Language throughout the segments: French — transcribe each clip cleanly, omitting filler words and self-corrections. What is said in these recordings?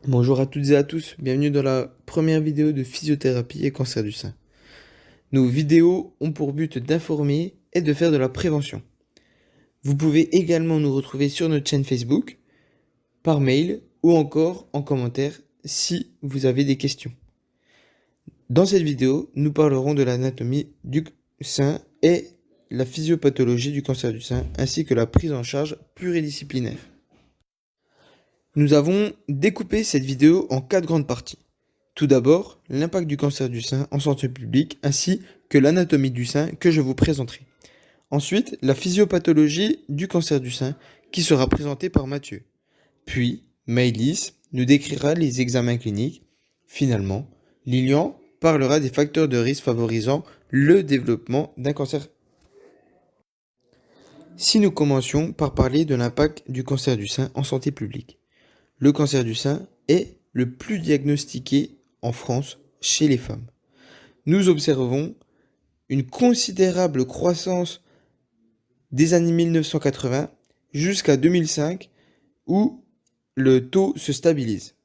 Bonjour à toutes et à tous, bienvenue dans la première vidéo de physiothérapie et cancer du sein. Nos vidéos ont pour but d'informer et de faire de la prévention. Vous pouvez également nous retrouver sur notre chaîne Facebook, par mail ou encore en commentaire si vous avez des questions. Dans cette vidéo, nous parlerons de l'anatomie du sein et la physiopathologie du cancer du sein ainsi que la prise en charge pluridisciplinaire. Nous avons découpé cette vidéo en 4 grandes parties. Tout d'abord, l'impact du cancer du sein en santé publique ainsi que l'anatomie du sein que je vous présenterai. Ensuite, la physiopathologie du cancer du sein qui sera présentée par Mathieu. Puis, Maëlys nous décrira les examens cliniques. Finalement, Lilian parlera des facteurs de risque favorisant le développement d'un cancer. Si nous commencions par parler de l'impact du cancer du sein en santé publique. Le cancer du sein est le plus diagnostiqué en France chez les femmes. Nous observons une considérable croissance des années 1980 jusqu'à 2005 où le taux se stabilise.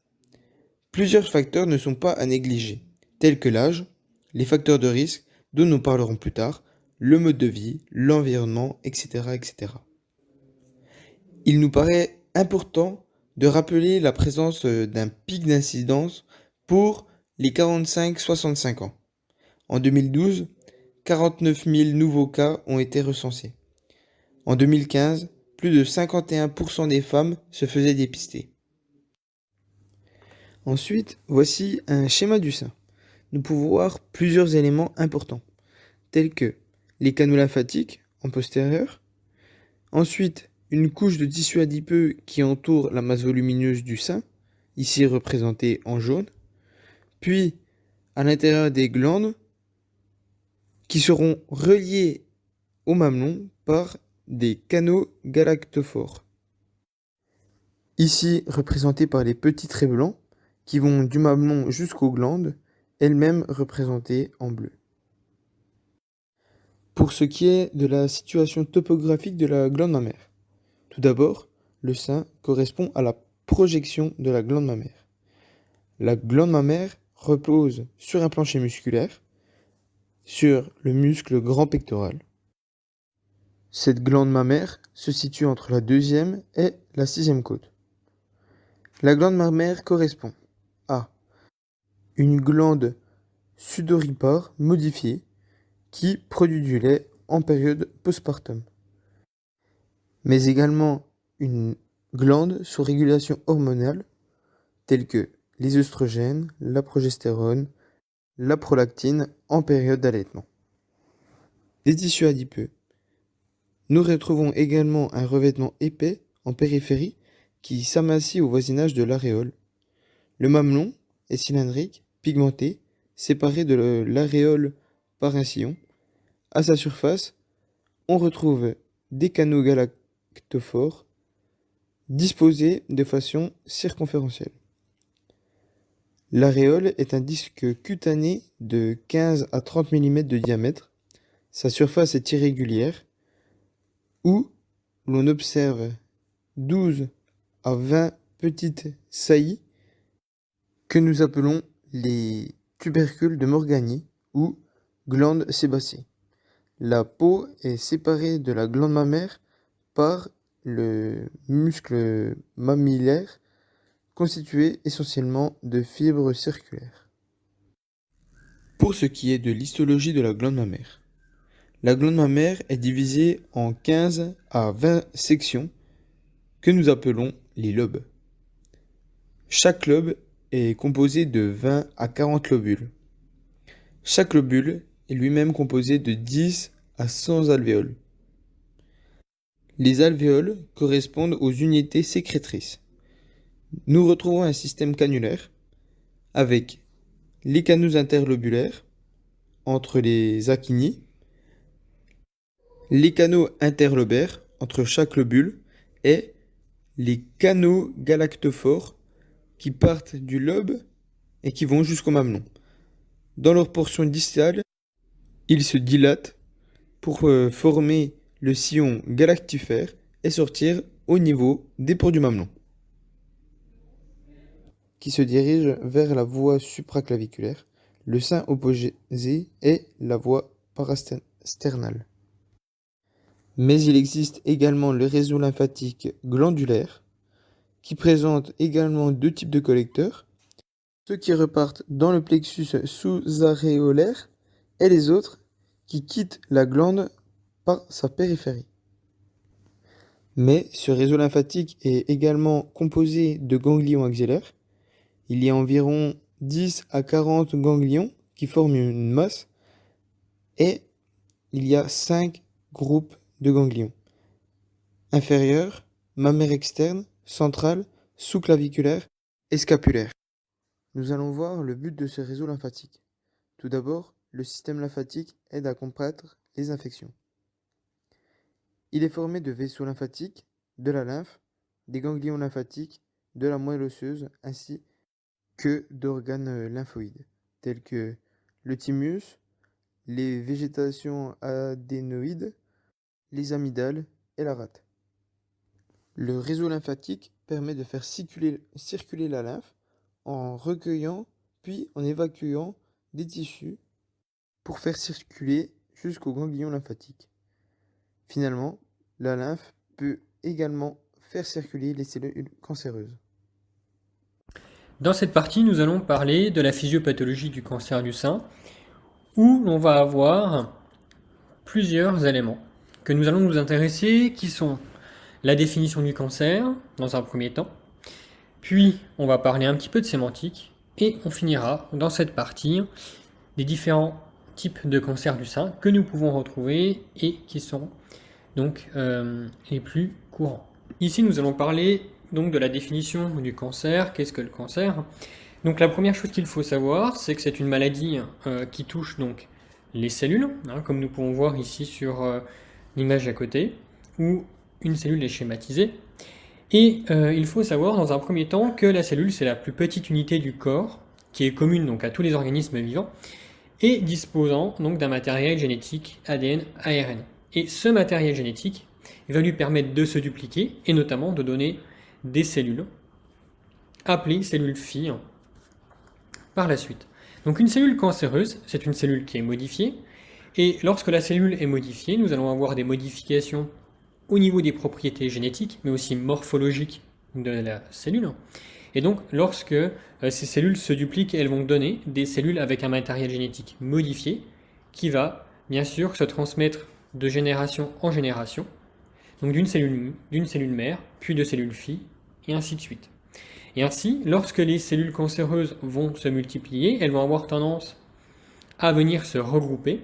Plusieurs facteurs ne sont pas à négliger, tels que l'âge, les facteurs de risque dont nous parlerons plus tard, le mode de vie, l'environnement, etc., etc. Il nous paraît important de rappeler la présence d'un pic d'incidence pour les 45-65 ans. En 2012, 49 000 nouveaux cas ont été recensés. En 2015, plus de 51% des femmes se faisaient dépister. Ensuite, voici un schéma du sein. Nous pouvons voir plusieurs éléments importants, tels que les canaux lymphatiques en postérieur, ensuite une couche de tissu adipeux qui entoure la masse volumineuse du sein, ici représentée en jaune, puis à l'intérieur des glandes qui seront reliées au mamelon par des canaux galactophores, ici représentés par les petits traits blancs qui vont du mamelon jusqu'aux glandes, elles-mêmes représentées en bleu. Pour ce qui est de la situation topographique de la glande mammaire, tout d'abord, le sein correspond à la projection de la glande mammaire. La glande mammaire repose sur un plancher musculaire, sur le muscle grand pectoral. Cette glande mammaire se situe entre la deuxième et la sixième côte. La glande mammaire correspond à une glande sudoripare modifiée qui produit du lait en période postpartum, mais également une glande sous régulation hormonale telles que les œstrogènes, la progestérone, la prolactine en période d'allaitement. Des tissus adipeux. Nous retrouvons également un revêtement épais en périphérie qui s'amassit au voisinage de l'aréole. Le mamelon est cylindrique, pigmenté, séparé de l'aréole par un sillon. À sa surface, on retrouve des canaux galactophores disposés de façon circonférentielle. L'aréole est un disque cutané de 15 à 30 mm de diamètre. Sa surface est irrégulière, où l'on observe 12 à 20 petites saillies que nous appelons les tubercules de Morgagni ou glandes sébacées. La peau est séparée de la glande mammaire par le muscle mammillaire constitué essentiellement de fibres circulaires. Pour ce qui est de l'histologie de la glande mammaire, la glande mammaire est divisée en 15 à 20 sections que nous appelons les lobes. Chaque lobe est composé de 20 à 40 lobules. Chaque lobule est lui-même composé de 10 à 100 alvéoles. Les alvéoles correspondent aux unités sécrétrices. Nous retrouvons un système canulaire avec les canaux interlobulaires entre les acini, les canaux interlobaires entre chaque lobule et les canaux galactophores qui partent du lobe et qui vont jusqu'au mamelon. Dans leur portion distale, ils se dilatent pour former le sillon galactifère et sortir au niveau des pores du mamelon, qui se dirige vers la voie supraclaviculaire, le sein opposé est la voie parasternale. Mais il existe également le réseau lymphatique glandulaire, qui présente également deux types de collecteurs, ceux qui repartent dans le plexus sous-aréolaire et les autres qui quittent la glande par sa périphérie. Mais ce réseau lymphatique est également composé de ganglions axillaires. Il y a environ 10 à 40 ganglions qui forment une masse et il y a 5 groupes de ganglions. Inférieur, mammaire externe, central, sous-claviculaire et scapulaire. Nous allons voir le but de ce réseau lymphatique. Tout d'abord, le système lymphatique aide à combattre les infections. Il est formé de vaisseaux lymphatiques, de la lymphe, des ganglions lymphatiques, de la moelle osseuse ainsi que d'organes lymphoïdes, tels que le thymus, les végétations adénoïdes, les amygdales et la rate. Le réseau lymphatique permet de faire circuler la lymphe en recueillant puis en évacuant des tissus pour faire circuler jusqu'aux ganglions lymphatiques. Finalement, la lymphe peut également faire circuler les cellules cancéreuses. Dans cette partie, nous allons parler de la physiopathologie du cancer du sein, où l'on va avoir plusieurs éléments que nous allons nous intéresser, qui sont la définition du cancer, dans un premier temps, puis on va parler un petit peu de sémantique, et on finira dans cette partie des différents types de cancer du sein que nous pouvons retrouver et qui sont donc les plus courants. Ici, nous allons parler donc de la définition du cancer. Qu'est-ce que le cancer? Donc la première chose qu'il faut savoir, c'est que c'est une maladie qui touche donc les cellules, comme nous pouvons voir ici sur l'image à côté, où une cellule est schématisée. Et il faut savoir dans un premier temps que la cellule, c'est la plus petite unité du corps, qui est commune donc à tous les organismes vivants, et disposant donc d'un matériel génétique ADN, ARN. Et ce matériel génétique va lui permettre de se dupliquer et notamment de donner des cellules appelées cellules filles par la suite. Donc une cellule cancéreuse, c'est une cellule qui est modifiée et lorsque la cellule est modifiée, nous allons avoir des modifications au niveau des propriétés génétiques mais aussi morphologiques de la cellule. Et donc lorsque ces cellules se dupliquent, elles vont donner des cellules avec un matériel génétique modifié qui va bien sûr se transmettre de génération en génération, donc d'une cellule mère, puis de cellules filles, et ainsi de suite. Et ainsi, lorsque les cellules cancéreuses vont se multiplier, elles vont avoir tendance à venir se regrouper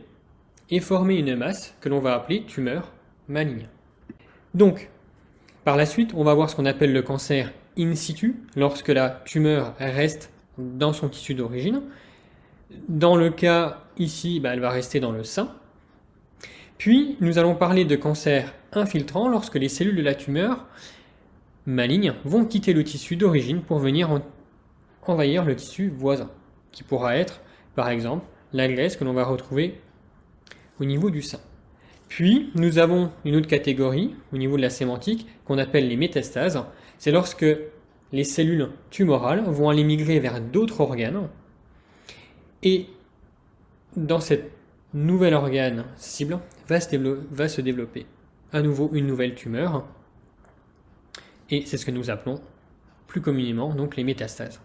et former une masse que l'on va appeler tumeur maligne. Donc, par la suite, on va voir ce qu'on appelle le cancer in situ, lorsque la tumeur reste dans son tissu d'origine. Dans le cas ici, elle va rester dans le sein. Puis, nous allons parler de cancer infiltrant lorsque les cellules de la tumeur maligne vont quitter le tissu d'origine pour venir envahir le tissu voisin, qui pourra être, par exemple, la graisse que l'on va retrouver au niveau du sein. Puis, nous avons une autre catégorie, au niveau de la sémantique, qu'on appelle les métastases. C'est lorsque les cellules tumorales vont aller migrer vers d'autres organes, et dans cette nouvel organe cible va se développer à nouveau une nouvelle tumeur et c'est ce que nous appelons plus communément donc les métastases.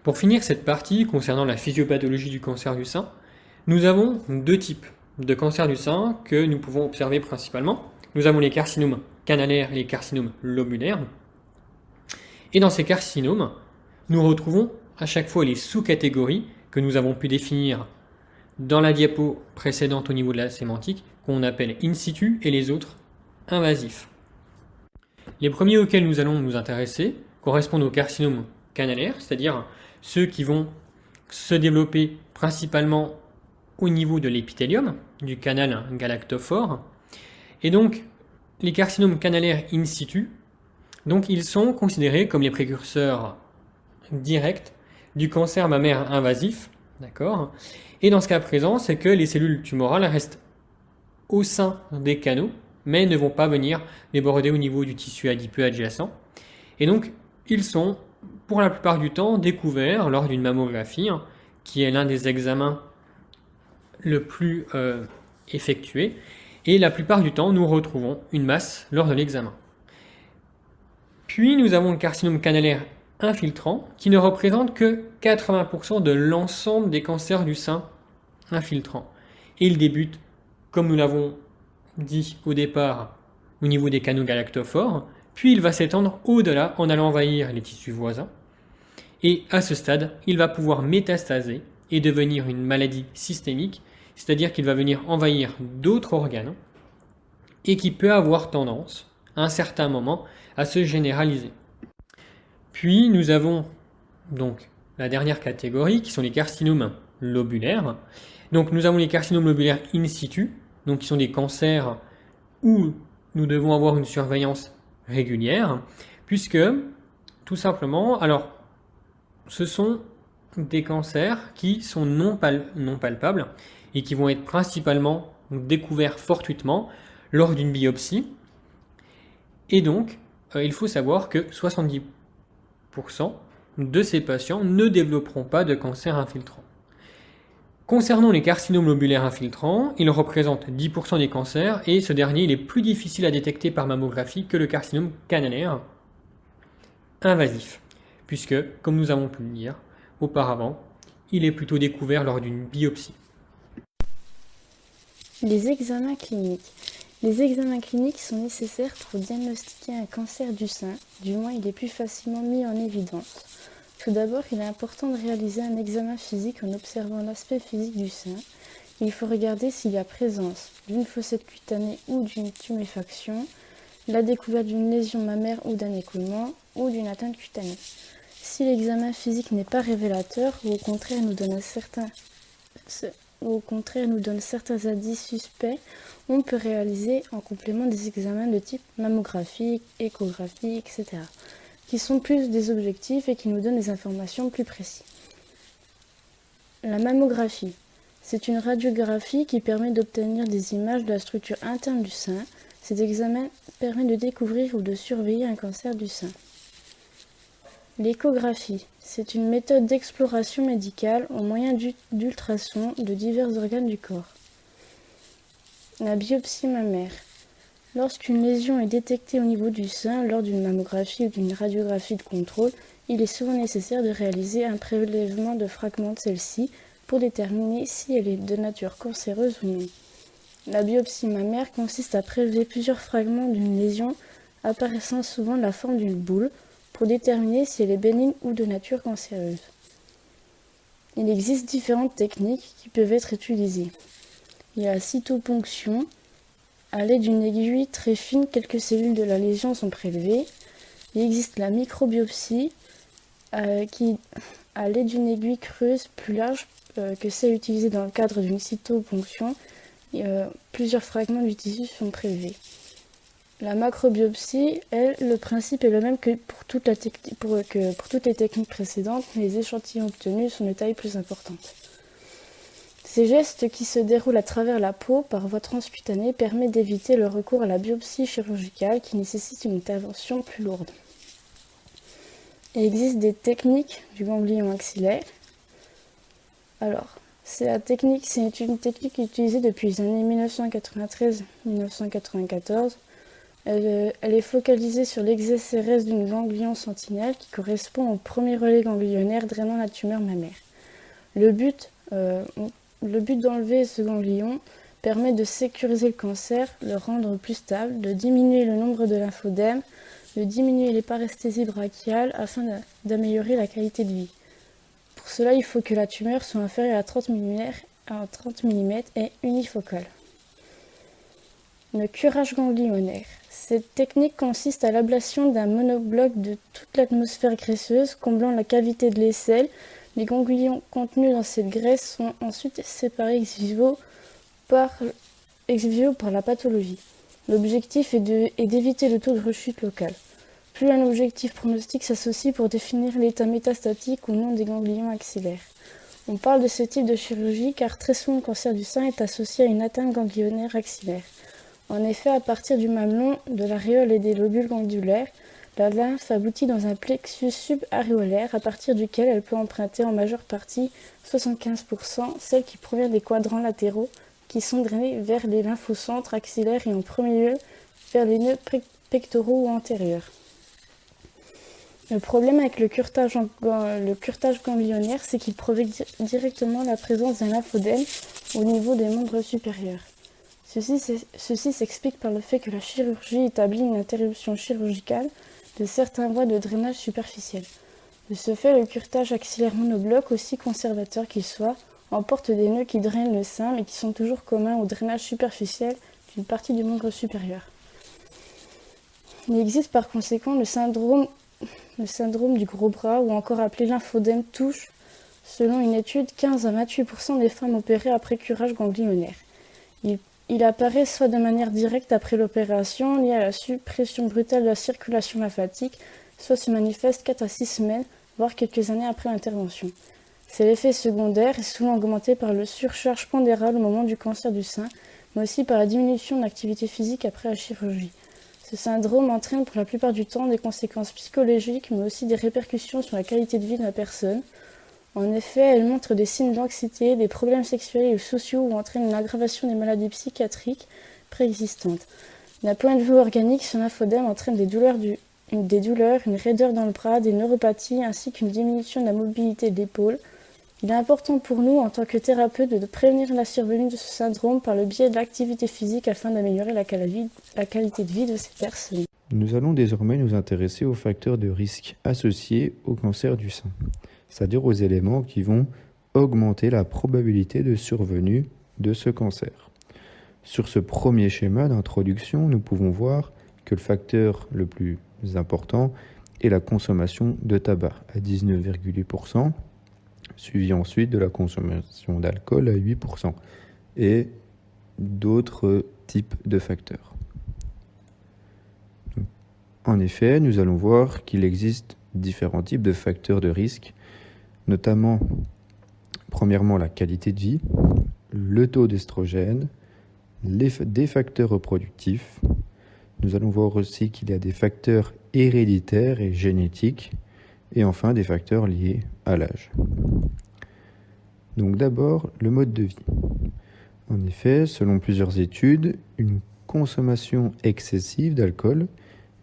Pour finir cette partie concernant la physiopathologie du cancer du sein, nous avons deux types de cancer du sein que nous pouvons observer principalement. Nous avons les carcinomes canalaires et les carcinomes lobulaires. Et dans ces carcinomes, nous retrouvons à chaque fois les sous-catégories que nous avons pu définir dans la diapo précédente au niveau de la sémantique, qu'on appelle in situ et les autres invasifs. Les premiers auxquels nous allons nous intéresser correspondent aux carcinomes canalaires, c'est-à-dire ceux qui vont se développer principalement au niveau de l'épithélium, du canal galactophore. Et donc, les carcinomes canalaires in situ, donc ils sont considérés comme les précurseurs directs du cancer mammaire invasif, d'accord ? Et dans ce cas présent, c'est que les cellules tumorales restent au sein des canaux, mais ne vont pas venir déborder au niveau du tissu adipeux adjacent. Et donc, ils sont pour la plupart du temps découverts lors d'une mammographie, qui est l'un des examens le plus effectué, et la plupart du temps nous retrouvons une masse lors de l'examen. Puis nous avons le carcinome canalaire infiltrant qui ne représente que 80% de l'ensemble des cancers du sein infiltrants. Et il débute, comme nous l'avons dit au départ, au niveau des canaux galactophores, puis il va s'étendre au-delà en allant envahir les tissus voisins. Et à ce stade, il va pouvoir métastaser et devenir une maladie systémique, c'est-à-dire qu'il va venir envahir d'autres organes et qui peut avoir tendance, à un certain moment, à se généraliser. Puis nous avons donc la dernière catégorie qui sont les carcinomes lobulaires. Donc nous avons les carcinomes lobulaires in situ, donc qui sont des cancers où nous devons avoir une surveillance régulière, puisque tout simplement, alors ce sont des cancers qui sont non palpables et qui vont être principalement découverts fortuitement lors d'une biopsie. Et donc, il faut savoir que 70% de ces patients ne développeront pas de cancer infiltrant. Concernant les carcinomes lobulaires infiltrants, ils représentent 10% des cancers et ce dernier il est plus difficile à détecter par mammographie que le carcinome canalaire invasif, puisque, comme nous avons pu le dire auparavant, il est plutôt découvert lors d'une biopsie. Les examens cliniques. Les examens cliniques sont nécessaires pour diagnostiquer un cancer du sein, du moins il est plus facilement mis en évidence. Tout d'abord, il est important de réaliser un examen physique en observant l'aspect physique du sein. Il faut regarder s'il y a présence d'une fossette cutanée ou d'une tuméfaction, la découverte d'une lésion mammaire ou d'un écoulement ou d'une atteinte cutanée. Si l'examen physique n'est pas révélateur ou au contraire nous donne certains indices suspects, on peut réaliser en complément des examens de type mammographie, échographie, etc., qui sont plus des objectifs et qui nous donnent des informations plus précises. La mammographie, c'est une radiographie qui permet d'obtenir des images de la structure interne du sein. Cet examen permet de découvrir ou de surveiller un cancer du sein. L'échographie, c'est une méthode d'exploration médicale au moyen d'ultrasons de divers organes du corps. La biopsie mammaire. Lorsqu'une lésion est détectée au niveau du sein lors d'une mammographie ou d'une radiographie de contrôle, il est souvent nécessaire de réaliser un prélèvement de fragments de celle-ci pour déterminer si elle est de nature cancéreuse ou non. La biopsie mammaire consiste à prélever plusieurs fragments d'une lésion apparaissant souvent de la forme d'une boule pour déterminer si elle est bénigne ou de nature cancéreuse. Il existe différentes techniques qui peuvent être utilisées. Il y a la cytoponction. À l'aide d'une aiguille très fine, quelques cellules de la lésion sont prélevées. Il existe la microbiopsie, qui, à l'aide d'une aiguille creuse plus large que celle utilisée dans le cadre d'une cytoponction, plusieurs fragments du tissu sont prélevés. La macrobiopsie, elle, le principe est le même que pour toutes les techniques précédentes, mais les échantillons obtenus sont de taille plus importante. Ces gestes qui se déroulent à travers la peau par voie transcutanée permettent d'éviter le recours à la biopsie chirurgicale qui nécessite une intervention plus lourde. Il existe des techniques du ganglion axillaire. Alors, c'est une technique utilisée depuis les années 1993-1994. Elle est focalisée sur l'exécérèse d'une ganglion sentinelle qui correspond au premier relais ganglionnaire drainant la tumeur mammaire. Le but d'enlever ce ganglion permet de sécuriser le cancer, le rendre plus stable, de diminuer le nombre de lymphodèmes, de diminuer les paresthésies brachiales afin d'améliorer la qualité de vie. Pour cela, il faut que la tumeur soit inférieure à 30 mm et unifocale. Le curage ganglionnaire. Cette technique consiste à l'ablation d'un monobloc de toute l'atmosphère graisseuse, comblant la cavité de l'aisselle. Les ganglions contenus dans cette graisse sont ensuite séparés ex vivo par la pathologie. L'objectif est d'éviter le taux de rechute local. Plus un objectif pronostic s'associe pour définir l'état métastatique ou non des ganglions axillaires. On parle de ce type de chirurgie car très souvent le cancer du sein est associé à une atteinte ganglionnaire axillaire. En effet, à partir du mamelon, de l'aréole et des lobules glandulaires, La lymphe aboutit dans un plexus subaréolaire à partir duquel elle peut emprunter en majeure partie, 75%, celle qui provient des quadrants latéraux, qui sont drainés vers les lymphocentres axillaires et en premier lieu vers les nœuds pectoraux ou antérieurs. Le problème avec le curetage ganglionnaire, c'est qu'il provoque directement la présence d'un lymphodème au niveau des membres supérieurs. Ceci s'explique par le fait que la chirurgie établit une interruption chirurgicale de certaines voies de drainage superficiel. De ce fait, le curetage axillaire monobloc, aussi conservateur qu'il soit, emporte des nœuds qui drainent le sein mais qui sont toujours communs au drainage superficiel d'une partie du membre supérieur. Il existe par conséquent le syndrome du gros bras, ou encore appelé lymphodème touche. Selon une étude, 15 à 28% des femmes opérées après curage ganglionnaire. Il apparaît soit de manière directe après l'opération, liée à la suppression brutale de la circulation lymphatique, soit se manifeste 4 à 6 semaines, voire quelques années après l'intervention. C'est l'effet secondaire est souvent augmenté par le surcharge pondérale au moment du cancer du sein, mais aussi par la diminution de l'activité physique après la chirurgie. Ce syndrome entraîne pour la plupart du temps des conséquences psychologiques, mais aussi des répercussions sur la qualité de vie de la personne. En effet, elle montre des signes d'anxiété, des problèmes sexuels ou sociaux ou entraîne une aggravation des maladies psychiatriques préexistantes. D'un point de vue organique, ce lymphodème entraîne des douleurs, une raideur dans le bras, des neuropathies ainsi qu'une diminution de la mobilité de l'épaule. Il est important pour nous, en tant que thérapeute, de prévenir la survenue de ce syndrome par le biais de l'activité physique afin d'améliorer la qualité de vie de ces personnes. Nous allons désormais nous intéresser aux facteurs de risque associés au cancer du sein, c'est-à-dire aux éléments qui vont augmenter la probabilité de survenue de ce cancer. Sur ce premier schéma d'introduction, nous pouvons voir que le facteur le plus important est la consommation de tabac à 19,8%, suivi ensuite de la consommation d'alcool à 8% et d'autres types de facteurs. En effet, nous allons voir qu'il existe différents types de facteurs de risque, notamment, premièrement, la qualité de vie, le taux d'estrogène, des facteurs reproductifs. Nous allons voir aussi qu'il y a des facteurs héréditaires et génétiques, et enfin des facteurs liés à l'âge. Donc d'abord, le mode de vie. En effet, selon plusieurs études, une consommation excessive d'alcool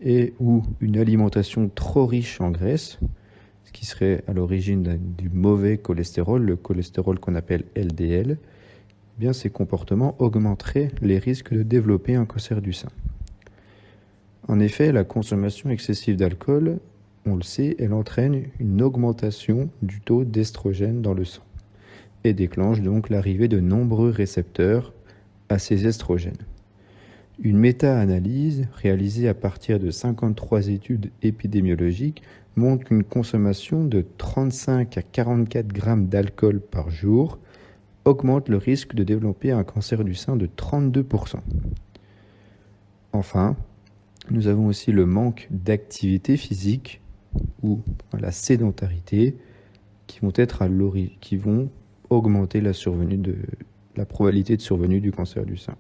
et ou une alimentation trop riche en graisse, ce qui serait à l'origine du mauvais cholestérol, le cholestérol qu'on appelle LDL, eh bien ces comportements augmenteraient les risques de développer un cancer du sein. En effet, la consommation excessive d'alcool, on le sait, elle entraîne une augmentation du taux d'estrogène dans le sang et déclenche donc l'arrivée de nombreux récepteurs à ces estrogènes. Une méta-analyse réalisée à partir de 53 études épidémiologiques montre qu'une consommation de 35 à 44 grammes d'alcool par jour augmente le risque de développer un cancer du sein de 32%. Enfin, nous avons aussi le manque d'activité physique ou la sédentarité qui vont augmenter la probabilité de survenue du cancer du sein.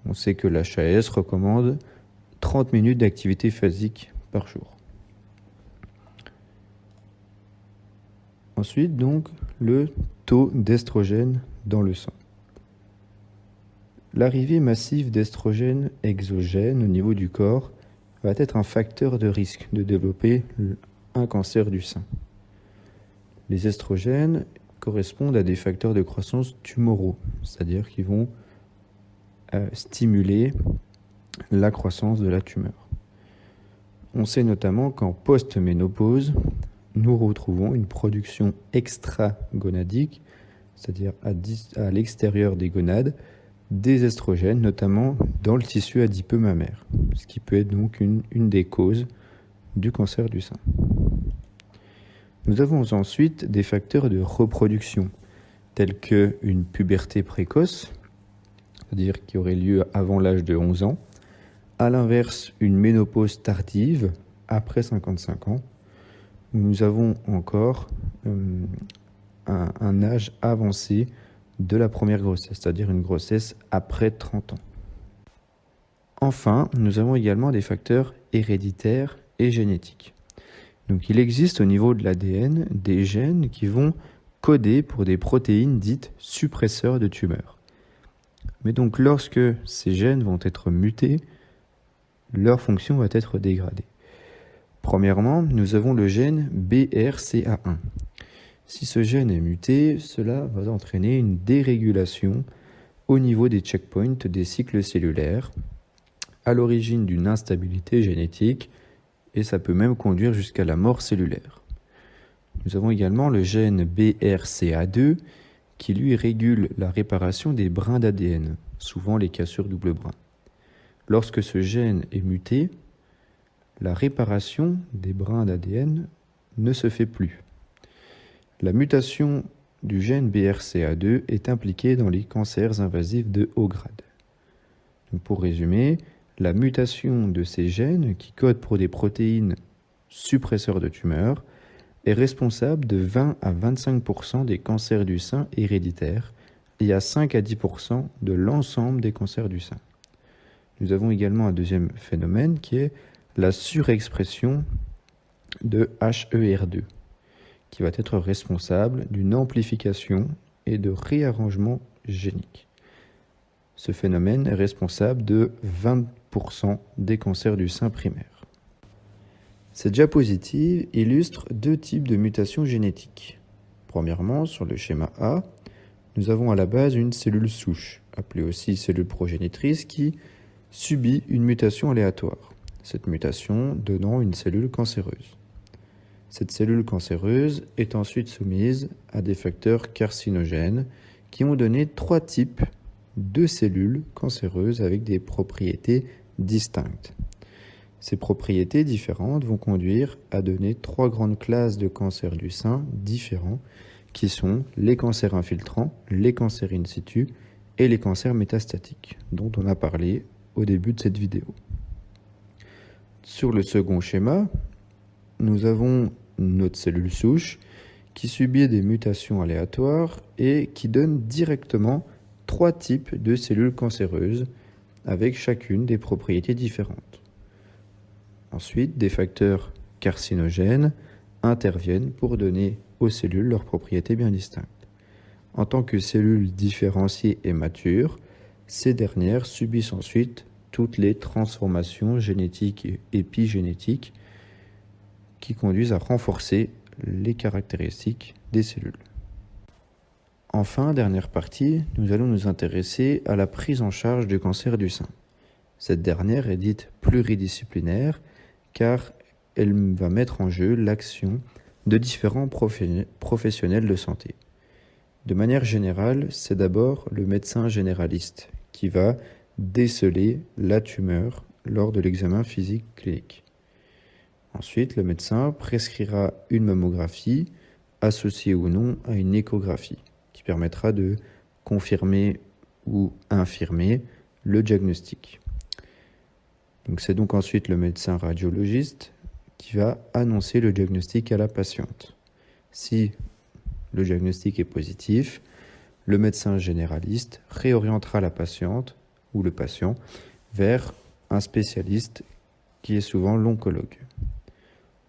On sait que l'HAS recommande 30 minutes d'activité physique par jour. Ensuite, donc, le taux d'estrogène dans le sang. L'arrivée massive d'estrogène exogène au niveau du corps va être un facteur de risque de développer un cancer du sein. Les estrogènes correspondent à des facteurs de croissance tumoraux, c'est-à-dire qu'ils vont stimuler la croissance de la tumeur. On sait notamment qu'en post-ménopause, nous retrouvons une production extragonadique, c'est-à-dire à l'extérieur des gonades, des estrogènes, notamment dans le tissu adipeux mammaire, ce qui peut être donc une des causes du cancer du sein. Nous avons ensuite des facteurs de reproduction, tels qu'une puberté précoce, c'est-à-dire qui aurait lieu avant l'âge de 11 ans, à l'inverse, une ménopause tardive, après 55 ans, où nous avons encore un âge avancé de la première grossesse, c'est-à-dire une grossesse après 30 ans. Enfin, nous avons également des facteurs héréditaires et génétique. Donc il existe au niveau de l'ADN des gènes qui vont coder pour des protéines dites suppresseurs de tumeurs. Mais donc lorsque ces gènes vont être mutés, leur fonction va être dégradée. Premièrement, nous avons le gène BRCA1. Si ce gène est muté, cela va entraîner une dérégulation au niveau des checkpoints des cycles cellulaires, à l'origine d'une instabilité génétique, et ça peut même conduire jusqu'à la mort cellulaire. Nous avons également le gène BRCA2 qui lui régule la réparation des brins d'ADN, souvent les cassures double brin. Lorsque ce gène est muté, la réparation des brins d'ADN ne se fait plus. La mutation du gène BRCA2 est impliquée dans les cancers invasifs de haut grade. Donc pour résumer, la mutation de ces gènes qui codent pour des protéines suppresseurs de tumeurs est responsable de 20 à 25% des cancers du sein héréditaires et à 5 à 10% de l'ensemble des cancers du sein. Nous avons également un deuxième phénomène qui est la surexpression de HER2, qui va être responsable d'une amplification et de réarrangement génique. Ce phénomène est responsable de 20% des cancers du sein primaire. Cette diapositive illustre deux types de mutations génétiques. Premièrement, sur le schéma A, nous avons à la base une cellule souche, appelée aussi cellule progénitrice, qui subit une mutation aléatoire, cette mutation donnant une cellule cancéreuse. Cette cellule cancéreuse est ensuite soumise à des facteurs carcinogènes qui ont donné trois types de cellules cancéreuses avec des propriétés distinctes. Ces propriétés différentes vont conduire à donner trois grandes classes de cancers du sein différents qui sont les cancers infiltrants, les cancers in situ et les cancers métastatiques, dont on a parlé au début de cette vidéo. Sur le second schéma, nous avons notre cellule souche qui subit des mutations aléatoires et qui donne directement trois types de cellules cancéreuses avec chacune des propriétés différentes. Ensuite, des facteurs carcinogènes interviennent pour donner aux cellules leurs propriétés bien distinctes. En tant que cellules différenciées et matures, ces dernières subissent ensuite toutes les transformations génétiques et épigénétiques qui conduisent à renforcer les caractéristiques des cellules. Enfin, dernière partie, nous allons nous intéresser à la prise en charge du cancer du sein. Cette dernière est dite pluridisciplinaire car elle va mettre en jeu l'action de différents professionnels de santé. De manière générale, c'est d'abord le médecin généraliste qui va déceler la tumeur lors de l'examen physique clinique. Ensuite, le médecin prescrira une mammographie associée ou non à une échographie qui permettra de confirmer ou infirmer le diagnostic. Donc c'est donc ensuite le médecin radiologiste qui va annoncer le diagnostic à la patiente. Si le diagnostic est positif, le médecin généraliste réorientera la patiente ou le patient vers un spécialiste qui est souvent l'oncologue.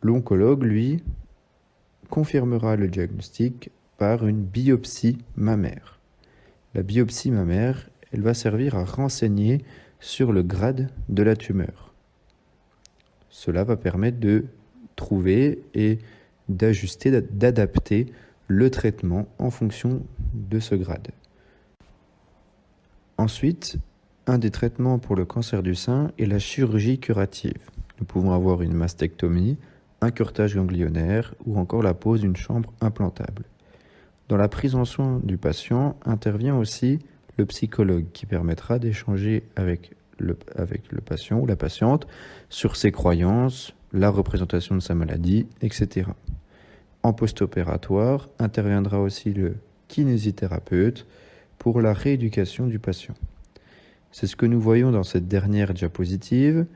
L'oncologue, lui, confirmera le diagnostic par une biopsie mammaire. La biopsie mammaire, elle va servir à renseigner sur le grade de la tumeur. Cela va permettre de trouver et d'ajuster, d'adapter le traitement en fonction de ce grade. Ensuite, un des traitements pour le cancer du sein est la chirurgie curative. Nous pouvons avoir une mastectomie, un curetage ganglionnaire ou encore la pose d'une chambre implantable. Dans la prise en soin du patient intervient aussi le psychologue qui permettra d'échanger avec le patient ou la patiente sur ses croyances, la représentation de sa maladie, etc. En post-opératoire interviendra aussi le kinésithérapeute pour la rééducation du patient. C'est ce que nous voyons dans cette dernière diapositive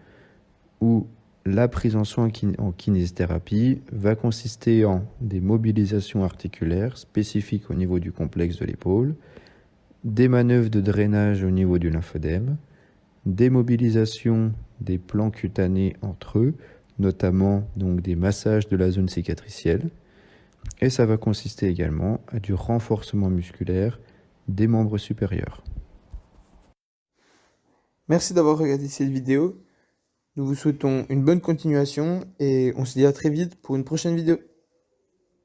où la prise en soin en kinésithérapie va consister en des mobilisations articulaires spécifiques au niveau du complexe de l'épaule, des manœuvres de drainage au niveau du lymphodème, des mobilisations des plans cutanés entre eux, notamment donc des massages de la zone cicatricielle. Et ça va consister également à du renforcement musculaire des membres supérieurs. Merci d'avoir regardé cette vidéo. Nous vous souhaitons une bonne continuation et on se dit à très vite pour une prochaine vidéo.